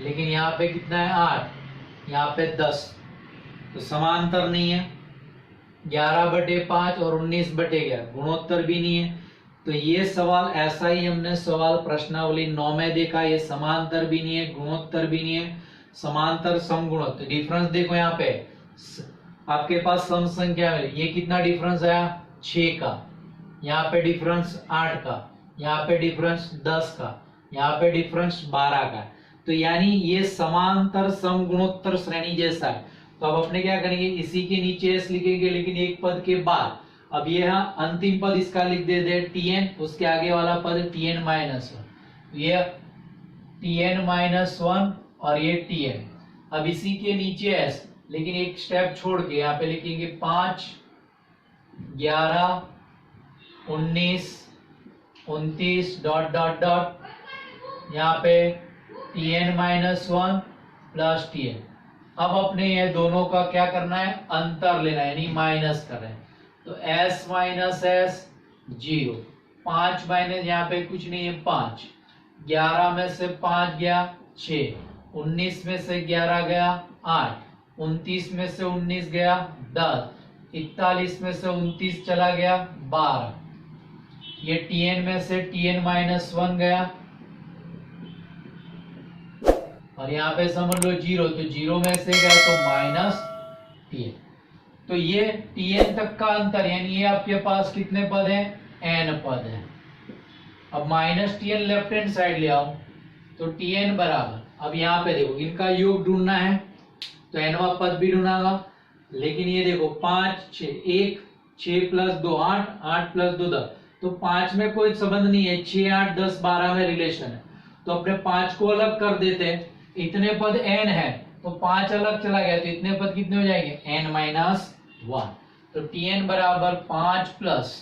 लेकिन यहाँ पे कितना है 8, यहाँ पे 10, तो समांतर नहीं है। 11/5 और 19/11 गुणोत्तर भी नहीं है। तो ये सवाल ऐसा ही हमने सवाल प्रश्नावली 9 में देखा, ये समांतर भी नहीं है, गुणोत्तर भी नहीं है, समांतर समगुणोत्तर। डिफरेंस देखो यहाँ पे आपके पास सम संख्या में ये कितना डिफरेंस आया 6 का, यहाँ पे डिफरेंस 8 का, यहाँ पे डिफरेंस 10 का, यहाँ पे डिफरेंस 12 का। तो यानी ये समांतर समगुणोत्तर श्रेणी जैसा है। तो अब अपने क्या करेंगे, इसी के नीचे एस लिखेंगे, लेकिन एक पद के बाद। अब ये अंतिम पद इसका लिख दे Tn, उसके आगे वाला पद Tn माइनस 1, ये Tn माइनस 1 और ये Tn। अब इसी के नीचे एस, लेकिन एक स्टेप छोड़ के यहाँ पे लिखेंगे 5, 11, 19, 29 डॉट डॉट डॉट, यहाँ पे Tn माइनस 1 प्लस Tn। अब अपने ये दोनों का क्या करना है, अंतर लेना है, यानी माइनस कर रहे हैं। तो s माइनस एस 0, 5 माइनस यहाँ पे कुछ नहीं है 5, 11 में से 5 गया 6, 19 में से 11 गया 8, 29 में से 19 गया 10, 41 में से 29 चला गया 12, ये Tn में से Tn माइनस 1 गया, और यहाँ पे समझ लो 0, तो 0 में से गया तो माइनस Tn। तो ये Tn तक का अंतर, यानी ये आपके पास कितने पद हैं, n पद है। अब minus Tn left hand side ले आओ, तो Tn बराबर, अब यहाँ पे देखो इनका योग ढूंढना है, तो nवां पद भी ढूंढागा। लेकिन ये देखो 5, 6, 1, 6 प्लस 2 8, 8 प्लस 2 10, तो 5 में कोई संबंध नहीं है, 6, 8, 10, 12 में रिलेशन है। तो अपने 5 को अलग कर देते हैं, इतने पद n है तो 5 अलग चला गया, तो इतने पद कितने हो जाएंगे, n माइनस 1। तो Tn बराबर 5 plus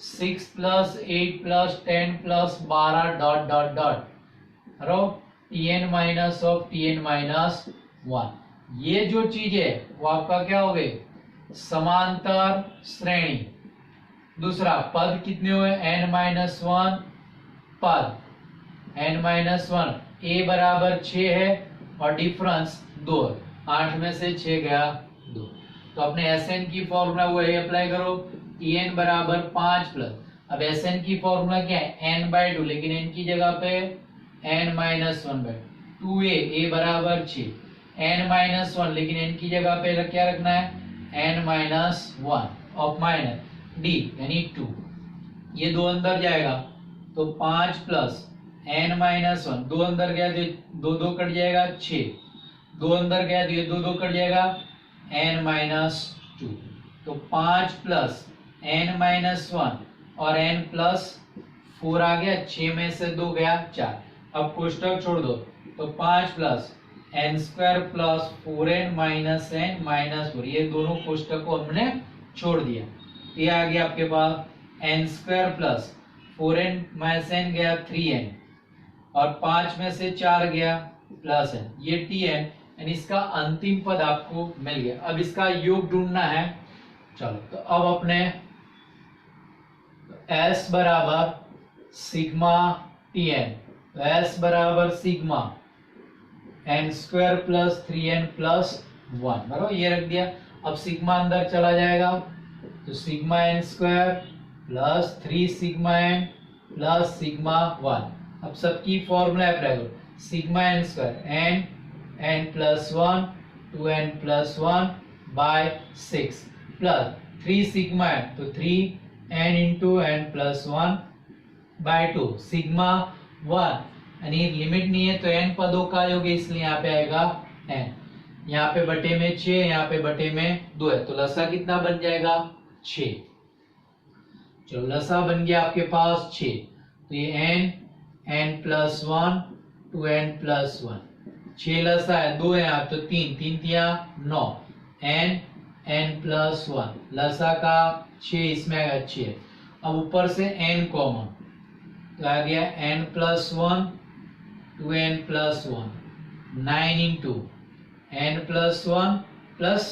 6 plus 8 plus 10 plus 12 dot dot dot रो Tn minus of Tn minus 1। ये जो चीज है वो आपका क्या हो गई, समांतर श्रेणी। दूसरा पद कितने हुए, n माइनस 1 पद, n माइनस 1, a बराबर 6 है और डिफरेंस 2, 8 में से 6 गया 2। तो अपने Sn की फॉर्मूला वो है, अप्लाई करो, Tn बराबर 5 प्लस, अब Sn की फॉर्मूला क्या है, n/2, लेकिन n की जगह पे n माइनस 1/2, 2a बराबर 6, n माइनस 1, लेकिन n की जगह पे क्या रखना है, n minus 1 of minus d यानी 2, ये 2 अंदर जाएगा तो 5 प्लस n माइनस 1, 2 अंदर गया तो 2 कट जाएगा 6, 2 अंदर गया तो ये 2 कट जाएगा n माइनस 2। तो 5 प्लस n माइनस 1 और n प्लस 4 आ गया, 6 में से 2 गया 4। अब कोष्टक छोड़ दो, तो 5 plus n square plus 4n minus n minus 4, ये दोनों कोष्टक को हमने छोड़ दिया। ये आ गया आपके पास n square plus 4n minus n गया 3n, और 5 में से 4 गया प्लस n, ये Tn, यानी इसका अंतिम पद आपको मिल गया। अब इसका योग ढूंढना है। चलो, तो अब अपने S बराबर सिग्मा Tn, तो S बराबर sigma n square plus 3n plus 1, बराबर ये रख दिया। अब सिग्मा अंदर चला जाएगा, तो sigma n square plus 3 sigma n plus sigma 1। अब सबकी फॉर्मूला अप्लाई करो, sigma n square n plus 1 2n plus 1 by 6 plus 3 sigma n, तो 3n into n plus 1 by 2 sigma 1, यानी लिमिट नहीं है तो n पदों का योग, इसलिए यहाँ पे आएगा n, यहाँ पे बटे में 6, यहाँ पे बटे में 2 है, तो लसा कितना बन जाएगा 6। चलो लसा बन गया आपके पास 6, तो ये n प्लस 1 2n प्लस 1, 6 लसा है, 2 है आप तो 3 3 तिया 9, n प्लस 1 लसा का 6, इसमें आएगा 6। अब ऊपर से n कॉमन, तो आ गया n plus 1 2n plus 1, 9 into n plus 1 plus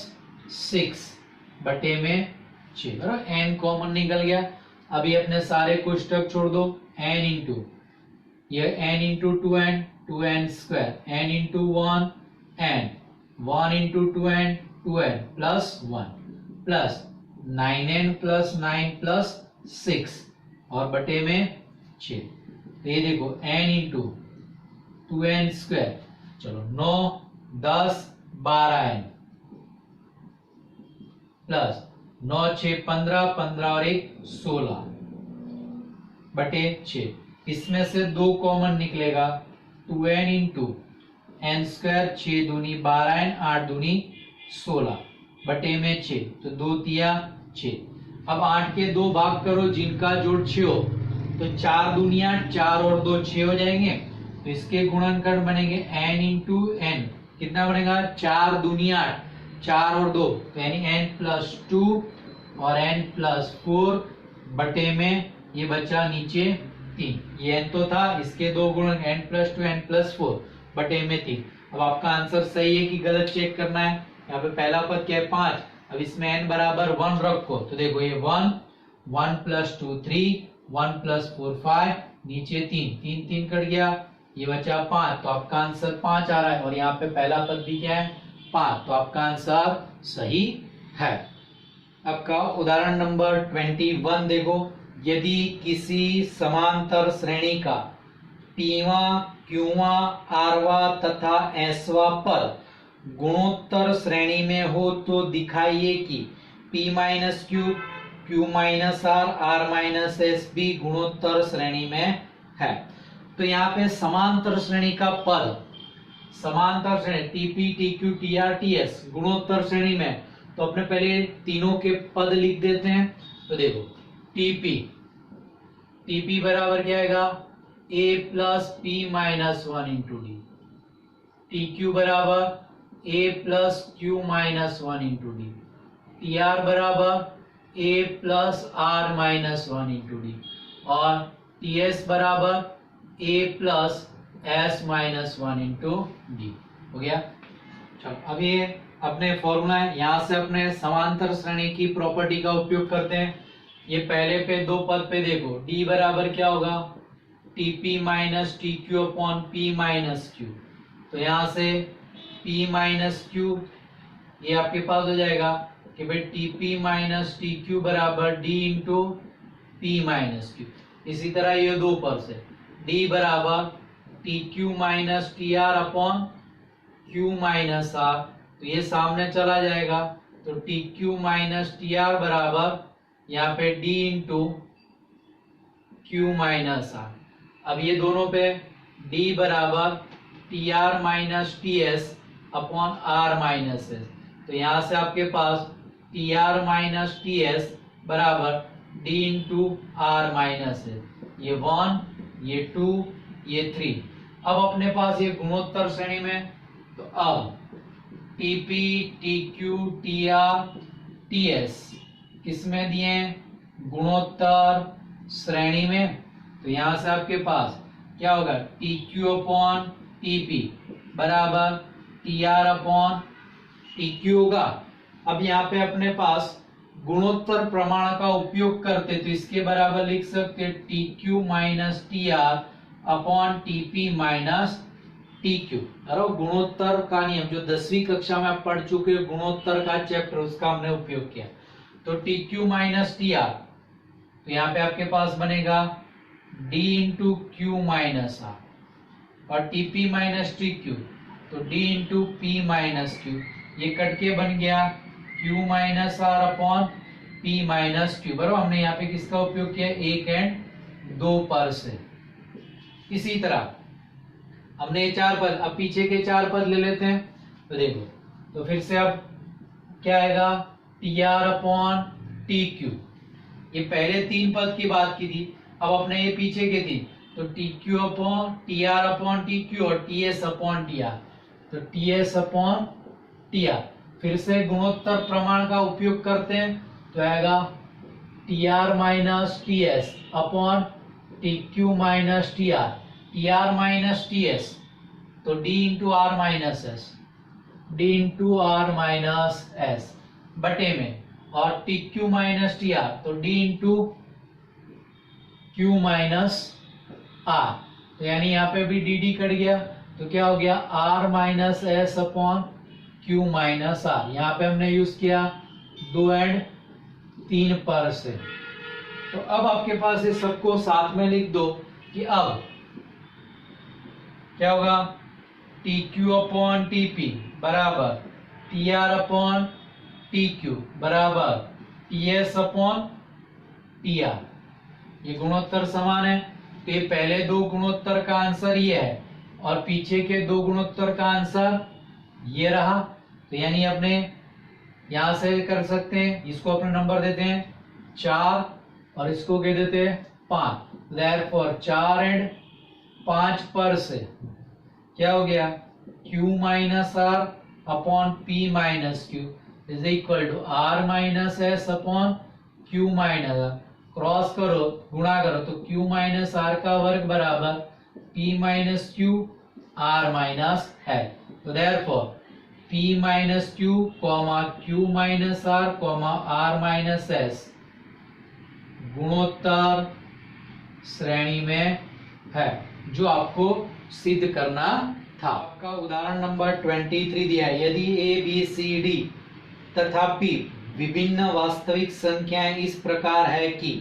6 बटे में 6, बराबर n कॉमन निकल गया। अभी अपने सारे कोष्टक छोड़ दो, n इंटू ये n into 2n 2n square, n into 1 n 1 into 2n 2n plus 1 plus 9n plus 9 plus 6 और बटे में 6। तो ये देखो n इंटू 2n स्क्वायर, चलो 9 10 12n प्लस 9 6 15 15 और 1 16 बटे 6। इसमें से 2 कॉमन निकलेगा, 2n इंटू n स्क्वायर, 6 दूनी 12n 8 दूनी 16 बटे में 6। तो 2 तिया 6। अब 8 के 2 भाग करो जिनका जोड़ 6 हो, तो 4 दूनिया 4 और 2 6 हो जाएंगे। तो इसके गुणनखंड बनेंगे n इंटू n, कितना बनेगा 4 दूनिया 8, 4 और 2 तो यानी n प्लस 2 और n प्लस 4 बटे में ये बचा नीचे 3। ये n तो था, इसके 2 गुणन n प्लस 2 n प्लस 4 बटे में 3। अब आपका आंसर सही है कि गलत चेक करना है। यहाँ पे पहला पद क्या है 5, अब इसमें n बराबर 1 रखो, तो देखो ये 1 1 प्लस 2 3 1 प्लस 4 5, नीचे 3 3 3 कट गया, ये बचा 5, तो आपका आंसर 5 आ रहा है। और यहाँ पे पहला पद भी क्या है 5, तो आपका आंसर सही है। आपका उदाहरण नंबर 21 देखो, यदि किसी समांतर श्रेणी का पीवा क्यूवा आरवा तथा एसवा पद गुणोत्तर श्रेणी में हो तो दिखाइए कि P minus Q, Q minus R, R minus S भी गुणोत्तर श्रेणी में है। तो यहाँ पे समांतर श्रेणी का पद, समांतर श्रेणी टीपी टीक्यू टीआर टीएस गुणोत्तर श्रेणी में, तो अपने पहले तीनों के पद लिख देते हैं। तो देखो टीपी, टीपी बराबर क्या आएगा a plus P minus 1 into D, T Q बराबर a plus Q minus 1 into D, T R बराबर a plus R minus 1 into D, और टी एस बराबर a plus S minus 1 into D. हो गया। चलो अब ये अपने फॉर्मूला है, यहां से अपने समांतर श्रेणी की प्रॉपर्टी का उपयोग करते हैं। ये पहले पे 2 पद पे देखो, d बराबर क्या होगा TP minus T Q upon P minus Q, तो यहां से P माइनस क्यू ये आपके पास हो जाएगा कि भाई टीपी माइनस टी क्यू बराबर D into P minus Q. इसी तरह ये 2 पद से D बराबर T Q minus T R upon Q minus R, तो ये सामने चला जाएगा, तो T Q minus T R बराबर यहाँ पे D into Q minus R. अब ये दोनों पे D बराबर T R minus T S upon R minus S, तो यहां से आपके पास T R minus T S बराबर D into R minus S, ये 1 ये 2 ये 3। अब अपने पास ये गुणोत्तर श्रेणी में, तो अब टीपी टीक्यू टीआर टीएस किसमें दिए गुणोत्तर श्रेणी में, तो यहां से आपके पास क्या होगा टीक्यू अपॉन टीपी बराबर टीआर अपॉन टीक्यू होगा। अब यहाँ पे अपने पास गुणोत्तर प्रमाण का उपयोग करते, तो इसके बराबर लिख सकते TQ minus TR upon TP minus TQ. अरे गुणोत्तर का नियम जो 10वीं कक्षा में आप पढ़ चुके हो, गुणोत्तर का चैप्टर, उसका हमने उपयोग किया। तो टीक्यू माइनस टीआर, तो यहाँ पे आपके पास बनेगा D into Q minus R, और टीपी माइनस टी क्यू तो D into P minus Q, ये कट के बन गया Q minus R upon P minus Q. बराबर हमने यहाँ पे किसका उपयोग किया 1 और 2 पर से। इसी तरह हमने ये 4 पद, अब पीछे के 4 पद ले लेते हैं। तो देखो, तो फिर से अब क्या आएगा T R upon T Q, ये पहले 3 पद की बात की थी, अब अपने ये पीछे के 3, तो T Q upon T R upon T Q और T S upon T R, तो T S upon T R. फिर से गुणोत्तर प्रमाण का उपयोग करते हैं, तो आएगा T R minus T S upon T Q minus T R, T R minus T S तो D into R minus S, D into R minus S बटे में, और T Q minus T R तो D into Q minus R, तो यानी यहाँ पे भी डी डी कट गया, तो क्या हो गया R minus S upon Q minus R. यहाँ पे हमने यूज किया 2 एंड 3 पर से। तो अब आपके पास ये सबको साथ में लिख दो कि अब क्या होगा, T Q upon T P बराबर T R upon T Q बराबर T S upon T R. ये गुणोत्तर समान है, तो ये पहले दो गुणोत्तर का आंसर ये है और पीछे के दो गुणोत्तर का आंसर ये रहा। तो यानी अपने यहां से कर सकते हैं, इसको अपने नंबर देते हैं 4 और इसको कह देते हैं 5। देयरफॉर 4 एंड 5 पर से क्या हो गया, Q minus R upon P minus Q is equal to R minus S upon Q minus R. Cross करो, गुणा करो तो Q माइनस आर का वर्ग बराबर P minus Q R minus है। तो therefore P minus Q comma Q minus R comma R minus S गुणोत्तर श्रेणी में है, जो आपको सिद्ध करना था। आपका उदाहरण नंबर 23 दिया है। यदि ए बी सी डी तथा पी विभिन्न वास्तविक संख्याएं इस प्रकार है कि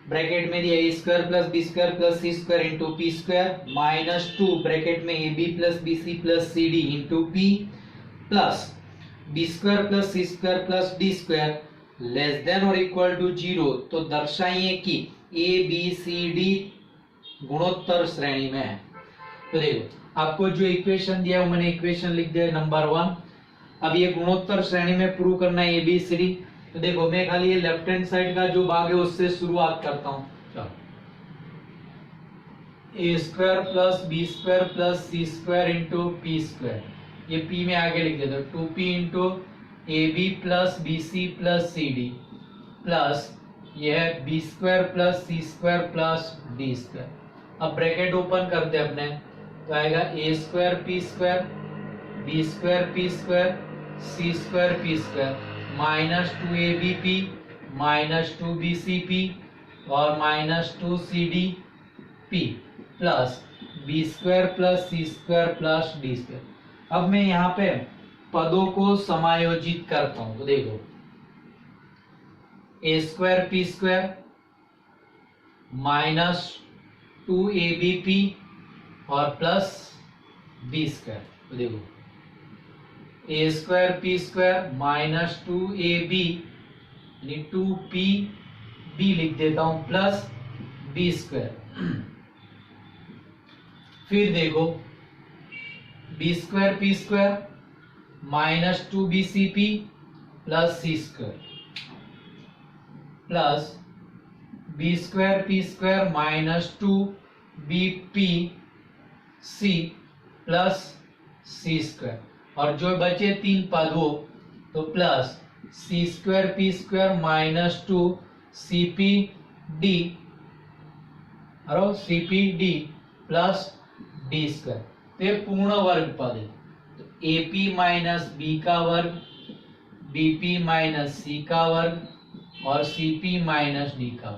ब्रैकेट में दिया A square plus B square plus C square into P square minus 2 bracket में A B plus B C plus C D into P plus B square plus C square plus D square less than और equal to 0, तो दर्शाइए कि ए b C D गुणोत्तर श्रेणी में है। तो देखो आपको जो इक्वेशन दिया है वो मैंने इक्वेशन लिख दिया है नंबर 1। अब ये गुणोत्तर श्रेणी में प्रूव करना है ए बी सी डी। तो देखो मैं खाली ये लेफ्ट हैंड साइड का जो भाग है उससे शुरुआत करता हूं। चलो, A square plus B square plus C square into P square, ये पी में आगे लिख देता हूं 2p into A B plus B C plus C D plus ये है B square plus C square plus D square. अब bracket open करते हैं अपने, तो आएगा A square P square B square P square C square P square minus 2ab P minus 2bc P और minus 2cd P plus B square plus C square plus D square. अब मैं यहाँ पे पदों को समायोजित करता हूं, तो देखो A square P square minus 2abp और प्लस बी स्क्वायर। तो देखो A square P square minus 2ab यानी 2pb लिख देता हूं प्लस बी स्क्वायर। फिर देखो B square P square minus 2bcp plus C square plus B square P square minus 2bp C plus C square, और जो बचे 3 पद हो तो plus C square P square minus 2cp D और cp D plus D square. तो ये पूर्ण वर्ग पद है। तो AP माइनस बी का वर्ग BP माइनस सी का वर्ग और CP माइनस डी का।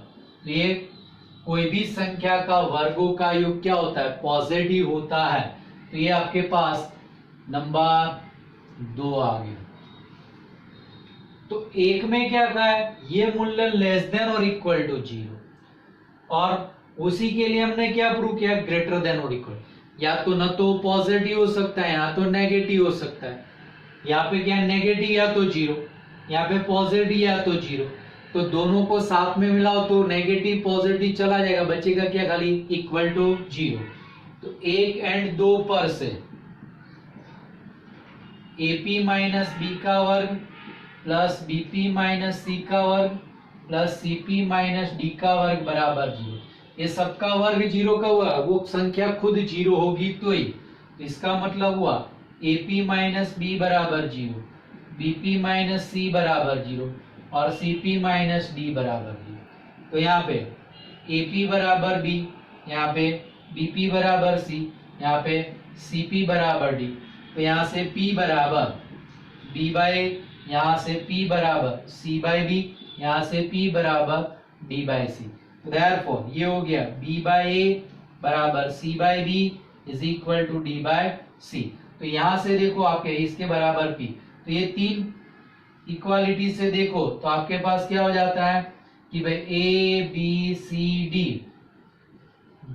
तो ये कोई भी संख्या का वर्गों का योग क्या होता है, पॉजिटिव होता है। तो ये आपके पास नंबर 2 आ गया। तो एक में क्या था, ये मूल्य लेस देन और इक्वल टू 0, और उसी के लिए हमने क्या प्रूव किया, ग्रेटर देन और इक्वल। या तो न तो पॉजिटिव हो सकता है या तो नेगेटिव हो सकता है। यहाँ पे क्या नेगेटिव या तो 0, यहाँ पे पॉजिटिव या तो 0। तो दोनों को साथ में मिलाओ तो नेगेटिव पॉजिटिव चला जाएगा, बचेगा क्या, खाली इक्वल टू 0। तो 1 एंड 2 पर से AP माइनस बी का वर्ग प्लस BP माइनस सी का वर्ग प्लस CP माइनस डी का वर्ग बराबर 0। ये सबका वर्ग 0 का हुआ, वो संख्या खुद 0 होगी तो ही। तो इसका मतलब हुआ AP माइनस बी बराबर 0, BP माइनस सी बराबर 0 और CP माइनस डी बराबर 0। तो यहाँ पे AP बराबर B, यहाँ पे BP बराबर C, यहाँ पे CP बराबर D। तो यहाँ से P बराबर B बाय, यहाँ से P बराबर C बाय B, यहाँ से P बराबर D बाय C। देयरफॉर ये हो गया B बाय A बराबर C by B is equal to D by C। तो यहाँ से देखो आपके इसके बराबर P, तो ये 3 इक्वालिटी से देखो तो आपके पास क्या हो जाता है कि भाई ए बी सी डी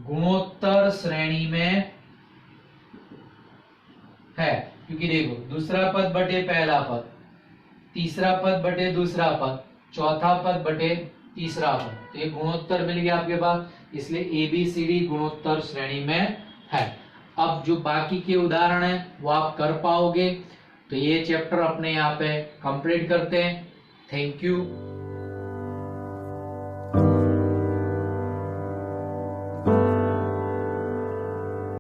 गुणोत्तर श्रेणी में है, क्योंकि देखो दूसरा पद बटे पहला पद, तीसरा पद बटे दूसरा पद, चौथा पद बटे तीसरा पद, तो ये गुणोत्तर मिल गया आपके पास, इसलिए ए बी सी डी गुणोत्तर श्रेणी में है। अब जो बाकी के उदाहरण है वो आप कर पाओगे। तो ये चैप्टर अपने यहाँ पे कंप्लीट करते हैं। Thank you.